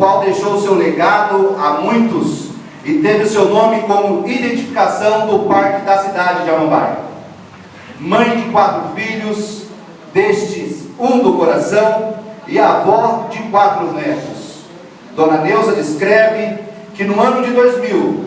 qual deixou seu legado a muitos e teve seu nome como identificação do parque da cidade de Amambai. Mãe de 4 filhos, destes um do coração, e avó de 4 netos. Dona Neuza descreve que no ano de 2000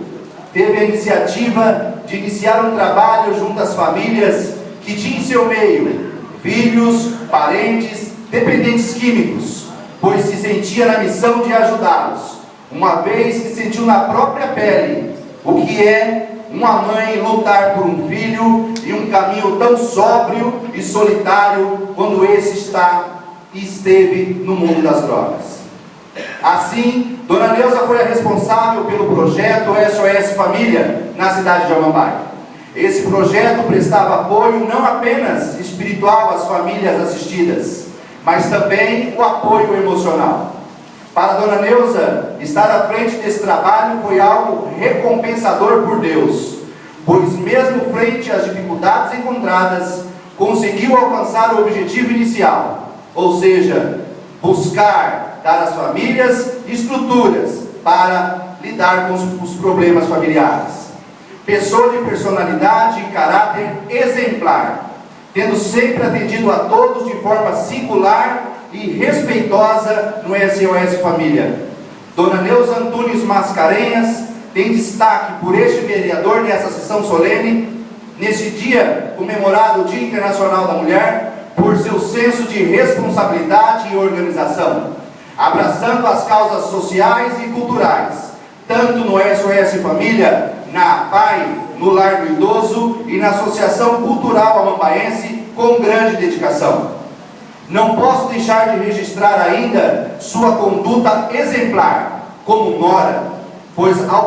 teve a iniciativa de iniciar um trabalho junto às famílias que tinham em seu meio filhos, parentes, dependentes químicos, pois se sentia na missão de ajudá-los, uma vez que sentiu na própria pele o que é uma mãe lutar por um filho em um caminho tão sóbrio e solitário quando esse esteve no mundo das drogas. Assim, Dona Neuza foi a responsável pelo projeto SOS Família na cidade de Amambai. Esse projeto prestava apoio não apenas espiritual às famílias assistidas, mas também o apoio emocional. Para Dona Neuza, estar à frente desse trabalho foi algo recompensador por Deus, pois mesmo frente às dificuldades encontradas, conseguiu alcançar o objetivo inicial, ou seja, buscar dar às famílias estruturas para lidar com os problemas familiares. Pessoa de personalidade e caráter exemplar, tendo sempre atendido a todos de forma singular e respeitosa no SOS Família. Dona Neuza Antunes Mascarenhas tem destaque por este vereador nessa sessão solene, nesse dia comemorado o Dia Internacional da Mulher, por seu senso de responsabilidade e organização, abraçando as causas sociais e culturais, tanto no SOS Família, na APAI, no Lar do Idoso e na Associação Cultural Amambaense, com grande dedicação. Não posso deixar de registrar ainda sua conduta exemplar, como nora, pois ao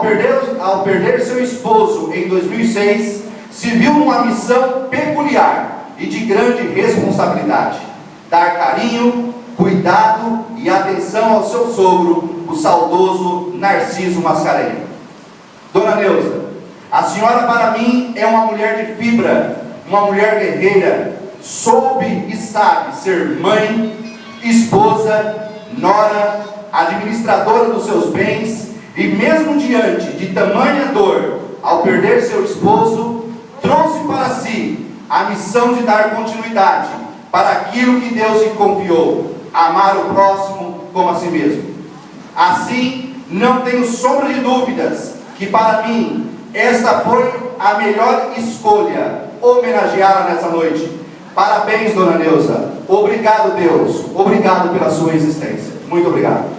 perder seu esposo em 2006, se viu numa missão peculiar e de grande responsabilidade: dar carinho, cuidado e atenção ao seu sogro, o saudoso Narciso Mascarenhas. Dona Neuza, a senhora para mim é uma mulher de fibra, uma mulher guerreira, soube e sabe ser mãe, esposa, nora, administradora dos seus bens, e mesmo diante de tamanha dor, ao perder seu esposo, trouxe para si a missão de dar continuidade para aquilo que Deus lhe confiou: amar o próximo como a si mesmo. Assim, não tenho sombra de dúvidas que para mim esta foi a melhor escolha, homenageá-la nessa noite. Parabéns, Dona Neuza. Obrigado, Deus. Obrigado pela sua existência. Muito obrigado.